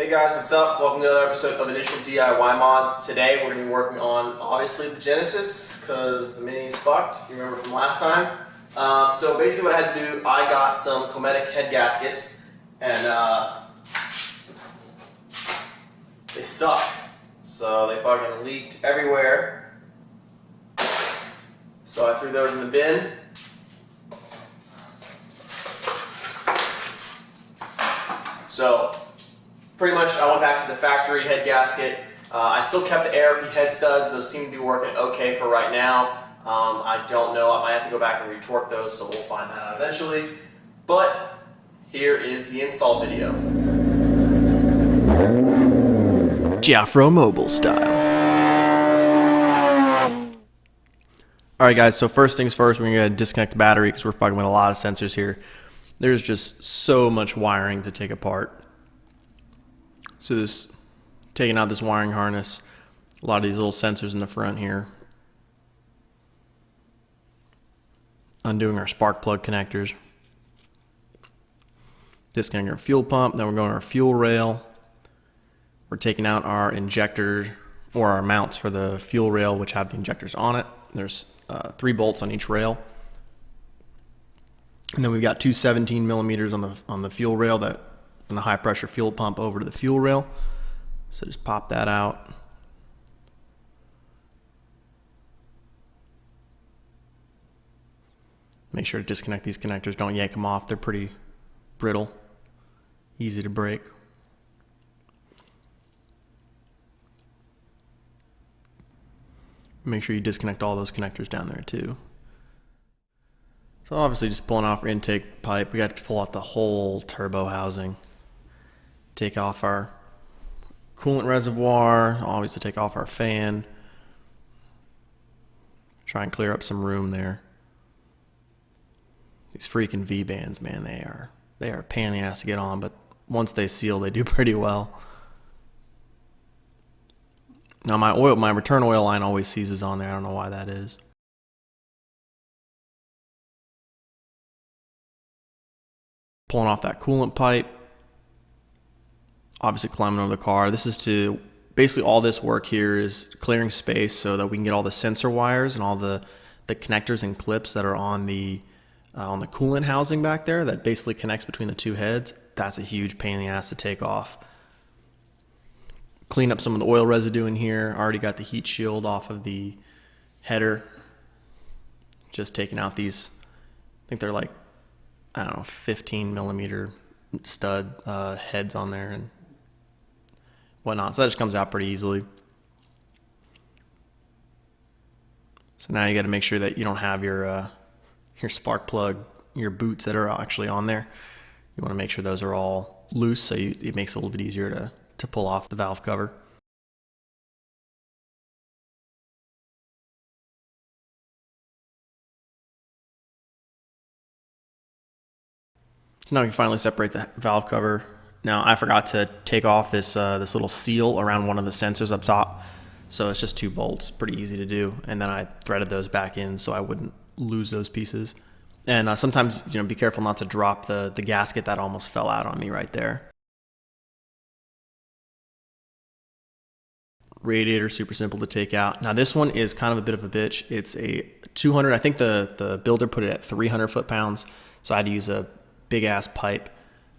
Hey guys, what's up? Welcome to another episode of Initial DIY Mods. Today we're going to be working on, obviously, the Genesis, because the Mini's fucked, if you remember from last time. So basically what I had to do, I got some Comedic Head Gaskets, and they suck. So they fucking leaked everywhere. So I threw those in the bin. So pretty much I went back to the factory head gasket. I still kept the ARP head studs. Those seem to be working okay for right now. I don't know. I might have to go back and retorque those, so we'll find that out eventually. But here is the install video. Jafromobile style. Alright guys, so first things first, we're going to disconnect the battery because we're fucking with a lot of sensors here. There's just so much wiring to take apart. So this, taking out this wiring harness, a lot of these little sensors in the front here. Undoing our spark plug connectors. Disconnecting our fuel pump, then we're going to our fuel rail. We're taking out our injector, or our mounts for the fuel rail, which have the injectors on it. There's 3 bolts on each rail. And then we've got two 17 millimeters on the fuel rail that from the high pressure fuel pump over to the fuel rail. So just pop that out. Make sure to disconnect these connectors. Don't yank them off. They're pretty brittle, easy to break. Make sure you disconnect all those connectors down there too. So obviously just pulling off our intake pipe. We got to pull out the whole turbo housing. Take off our coolant reservoir, always to take off our fan. Try and clear up some room there. These freaking V-bands, man, they are a pain in the ass to get on, but once they seal, they do pretty well. Now my return oil line always seizes on there. I don't know why that is. Pulling off that coolant pipe. Obviously climbing over the car. This is to, basically all this work here is clearing space so that we can get all the sensor wires and all the connectors and clips that are on the coolant housing back there that basically connects between the two heads. That's a huge pain in the ass to take off. Clean up some of the oil residue in here. Already got the heat shield off of the header. Just taking out these, I think they're like, I don't know, 15 millimeter stud heads on there and whatnot. So that just comes out pretty easily. So now you got to make sure that you don't have your spark plug, your boots that are actually on there. You want to make sure those are all loose, so it makes it a little bit easier to pull off the valve cover. So now we can finally separate the valve cover. Now I forgot to take off this little seal around one of the sensors up top. So it's just 2 bolts, pretty easy to do. And then I threaded those back in so I wouldn't lose those pieces. And sometimes, be careful not to drop the gasket. That almost fell out on me right there. Radiator, super simple to take out. Now this one is kind of a bit of a bitch. It's a 200, I think the builder put it at 300 foot-pounds. So I had to use a big ass pipe,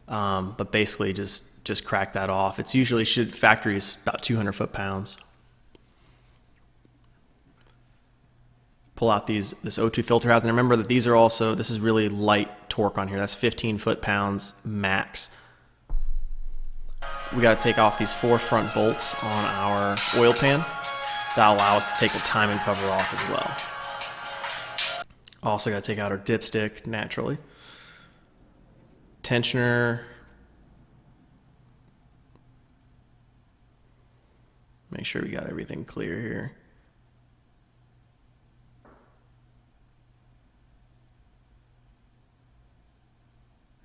but basically just crack that off. It's usually factory is about 200 foot-pounds. Pull out this O2 filter housing. And remember that these are also, this is really light torque on here. That's 15 foot-pounds max. We got to take off these 4 front bolts on our oil pan. That'll allow us to take the timing cover off as well. Also got to take out our dipstick naturally. Tensioner. Make sure we got everything clear here.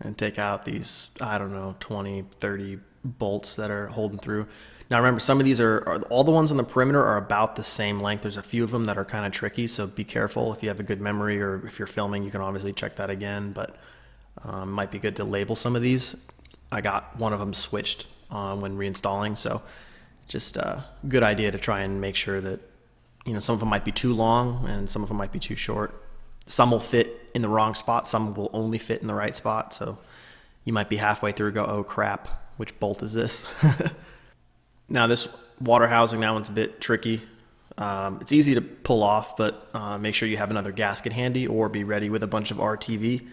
And take out these, I don't know, 20, 30 bolts that are holding through. Now remember, some of these are all the ones on the perimeter are about the same length. There's a few of them that are kind of tricky, so be careful. If you have a good memory or if you're filming, you can obviously check that again, but might be good to label some of these. I got one of them switched when reinstalling. So just a good idea to try and make sure that, some of them might be too long and some of them might be too short. Some will fit in the wrong spot. Some will only fit in the right spot. So you might be halfway through and go, oh crap, which bolt is this? Now this water housing, that one's a bit tricky. It's easy to pull off, but make sure you have another gasket handy or be ready with a bunch of RTV.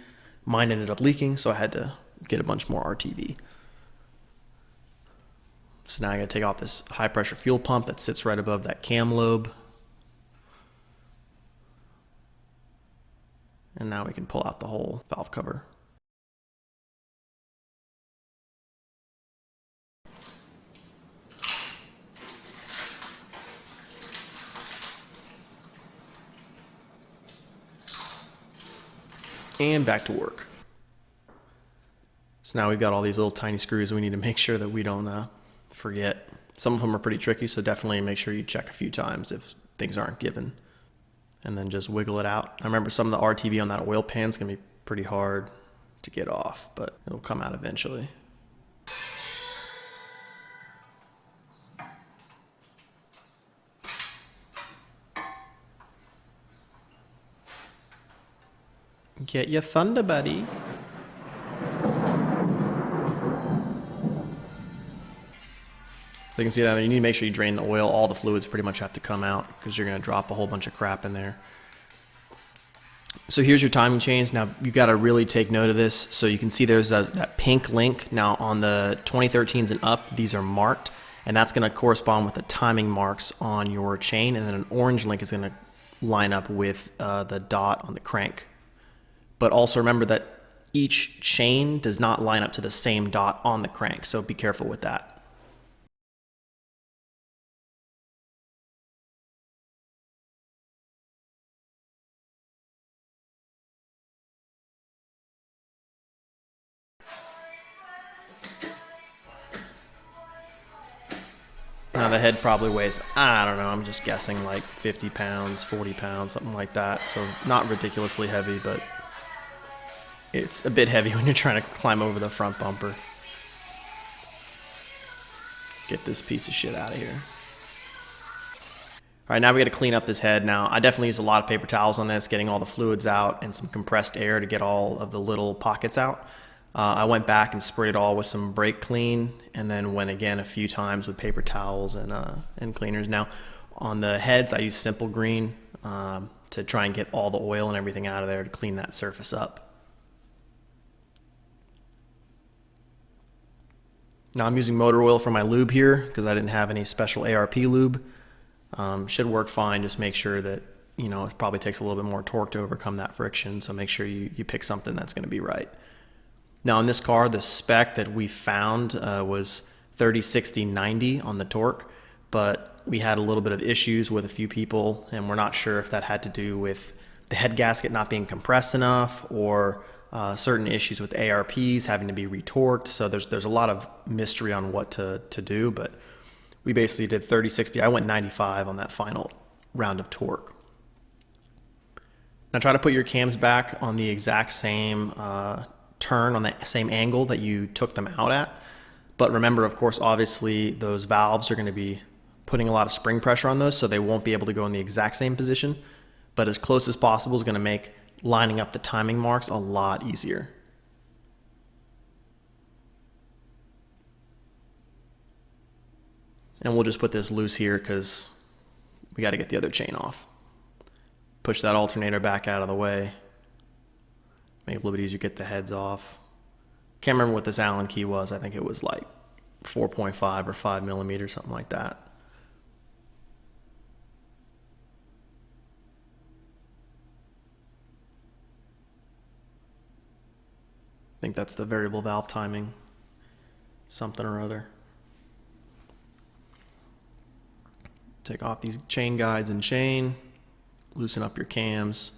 Mine ended up leaking, so I had to get a bunch more RTV. So now I gotta take off this high pressure fuel pump that sits right above that cam lobe. And now we can pull out the whole valve cover. And back to work. So now we've got all these little tiny screws we need to make sure that we don't forget. Some of them are pretty tricky, so definitely make sure you check a few times if things aren't given. And then just wiggle it out. I remember some of the RTV on that oil pan is going to be pretty hard to get off, but it'll come out eventually. Get your thunder, buddy. So you can see that you need to make sure you drain the oil. All the fluids pretty much have to come out because you're going to drop a whole bunch of crap in there. So here's your timing chains. Now you got to really take note of this. So you can see there's that pink link. Now on the 2013s and up, these are marked, and that's going to correspond with the timing marks on your chain. And then an orange link is going to line up with the dot on the crank. But also remember that each chain does not line up to the same dot on the crank, so be careful with that. Now the head probably weighs, I don't know, I'm just guessing like 50 pounds, 40 pounds, something like that. So not ridiculously heavy, but it's a bit heavy when you're trying to climb over the front bumper. Get this piece of shit out of here. All right, now we got to clean up this head. Now, I definitely use a lot of paper towels on this, getting all the fluids out and some compressed air to get all of the little pockets out. I went back and sprayed it all with some brake clean, and then went again a few times with paper towels and cleaners. Now, on the heads, I use Simple Green to try and get all the oil and everything out of there to clean that surface up. Now I'm using motor oil for my lube here because I didn't have any special ARP lube. Should work fine. Just make sure that, it probably takes a little bit more torque to overcome that friction. So make sure you pick something that's going to be right. Now in this car, the spec that we found was 30, 60, 90 on the torque, but we had a little bit of issues with a few people, and we're not sure if that had to do with the head gasket not being compressed enough or certain issues with ARPs having to be retorqued. So there's a lot of mystery on what to do, but we basically did 30, 60. I went 95 on that final round of torque. Now try to put your cams back on the exact same turn, on that same angle that you took them out at. But remember, of course, obviously those valves are going to be putting a lot of spring pressure on those, so they won't be able to go in the exact same position. But as close as possible is going to make lining up the timing marks a lot easier. And we'll just put this loose here because we got to get the other chain off. Push that alternator back out of the way. Make it a little bit easier to get the heads off. Can't remember what this Allen key was. I think it was like 4.5 or 5 millimeters, something like that. I think that's the variable valve timing, something or other. Take off these chain guides and chain, loosen up your cams.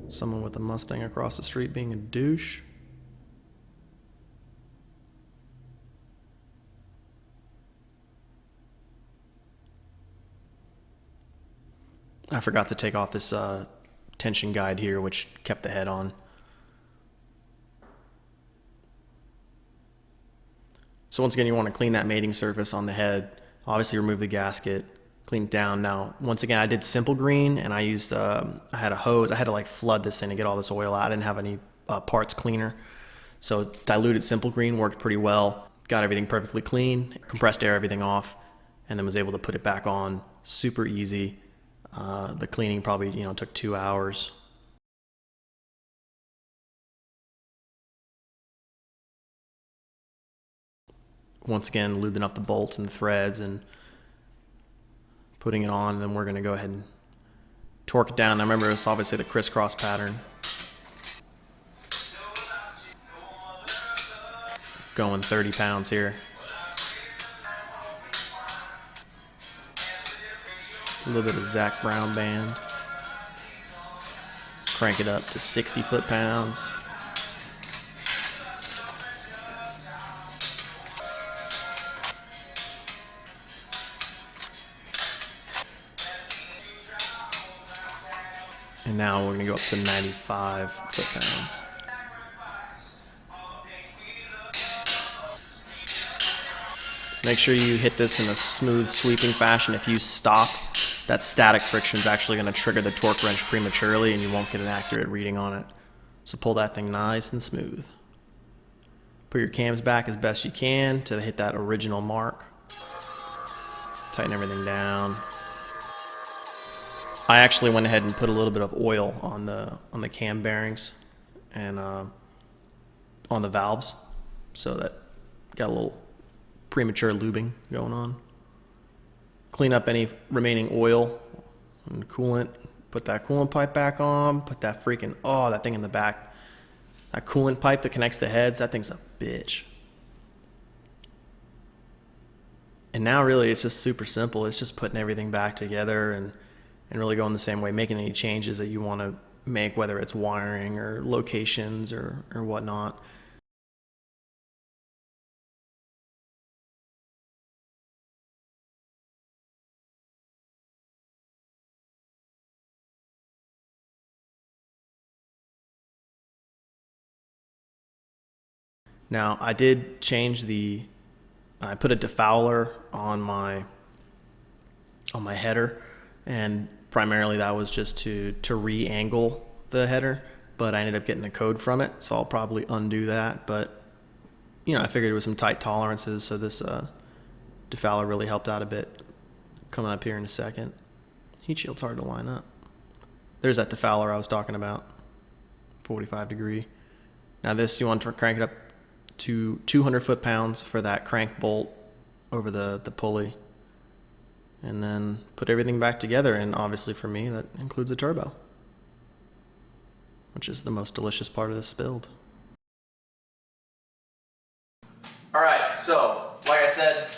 Someone with a Mustang across the street being a douche. I forgot to take off this tension guide here, which kept the head on. So once again, you want to clean that mating surface on the head. Obviously remove the gasket, clean it down. Now, once again, I did simple green, and I used, I had a hose. I had to like flood this thing to get all this oil out. I didn't have any parts cleaner. So diluted simple green worked pretty well. Got everything perfectly clean, compressed air everything off, and then was able to put it back on super easy. The cleaning probably, took 2 hours. Once again, lubing up the bolts and the threads and putting it on, and then we're going to go ahead and torque it down. Now remember, it's obviously the crisscross pattern. Going 30 pounds here. A little bit of Zach Brown band. Crank it up to 60 foot-pounds. And now we're going to go up to 95 foot-pounds. Make sure you hit this in a smooth, sweeping fashion. If you stop, that static friction is actually going to trigger the torque wrench prematurely, and you won't get an accurate reading on it. So pull that thing nice and smooth. Put your cams back as best you can to hit that original mark. Tighten everything down. I actually went ahead and put a little bit of oil on the cam bearings and on the valves, so that got a little premature lubing going on. Clean up any remaining oil and coolant. Put that coolant pipe back on. Put that freaking, that thing in the back. That coolant pipe that connects the heads, that thing's a bitch. And now really it's just super simple. It's just putting everything back together and really going the same way, making any changes that you want to make, whether it's wiring or locations or whatnot. Now I did change I put a defouler on my header, and primarily that was just to re-angle the header, but I ended up getting a code from it, so I'll probably undo that. But I figured it was some tight tolerances, so this defouler really helped out a bit. Coming up here in a second. Heat shield's hard to line up. There's that defouler I was talking about, 45 degree. Now this, you want to crank it up to 200 foot-pounds for that crank bolt over the pulley, and then put everything back together. And obviously for me, that includes a turbo, which is the most delicious part of this build. All right, so like I said,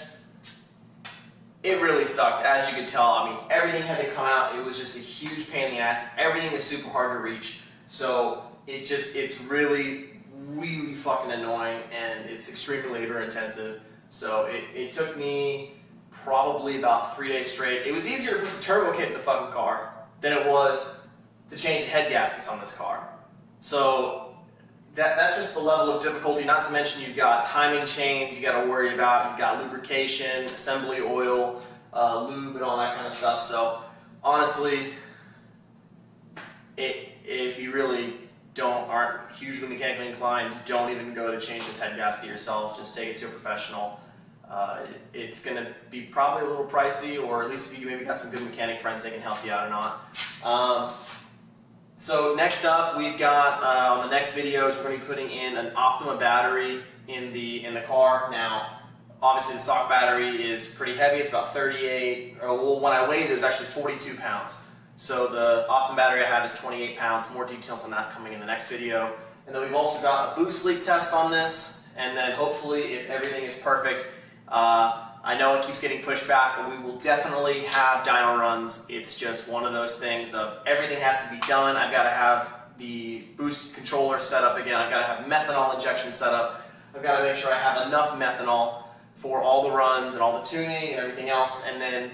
it really sucked, as you could tell. I mean, everything had to come out. It was just a huge pain in the ass. Everything is super hard to reach, so it's really fucking annoying, and it's extremely labor intensive. So it took me probably about 3 days straight. It was easier to put the turbo kit in the fucking car than it was to change the head gaskets on this car. So that's just the level of difficulty, not to mention you've got timing chains you got to worry about, you've got lubrication, assembly oil, lube, and all that kind of stuff. So honestly, if you really aren't hugely mechanically inclined, don't even go to change this head gasket yourself. Just take it to a professional. It's going to be probably a little pricey, or at least if you maybe got some good mechanic friends, they can help you out or not. So next up, we've got on the next videos, we're going to be putting in an Optima battery in the car. Now, obviously the stock battery is pretty heavy. It's about 38, or well, when I weighed it was actually 42 pounds. So the Optima battery I have is 28 pounds. More details on that coming in the next video. And then we've also got a boost leak test on this. And then hopefully, if everything is perfect, I know it keeps getting pushed back, but we will definitely have dyno runs. It's just one of those things of everything has to be done. I've got to have the boost controller set up again. I've got to have methanol injection set up. I've got to make sure I have enough methanol for all the runs and all the tuning and everything else. And then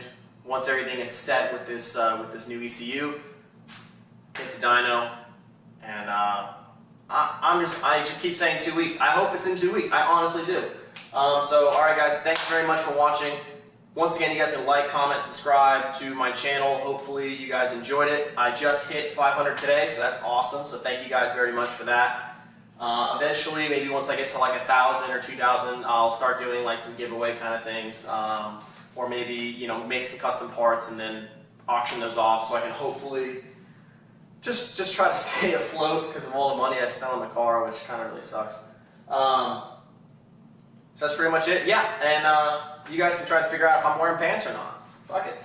once everything is set with this new ECU, hit the dyno, and I just keep saying 2 weeks. I hope it's in 2 weeks. I honestly do. So, alright guys, thanks very much for watching. Once again, you guys can like, comment, subscribe to my channel. Hopefully you guys enjoyed it. I just hit 500 today, so that's awesome. So thank you guys very much for that. Eventually, maybe once I get to like 1,000 or 2,000, I'll start doing like some giveaway kind of things. Or maybe, you know, make some custom parts and then auction those off so I can hopefully just try to stay afloat because of all the money I spent on the car, which kind of really sucks. So that's pretty much it. Yeah, and you guys can try to figure out if I'm wearing pants or not. Fuck it.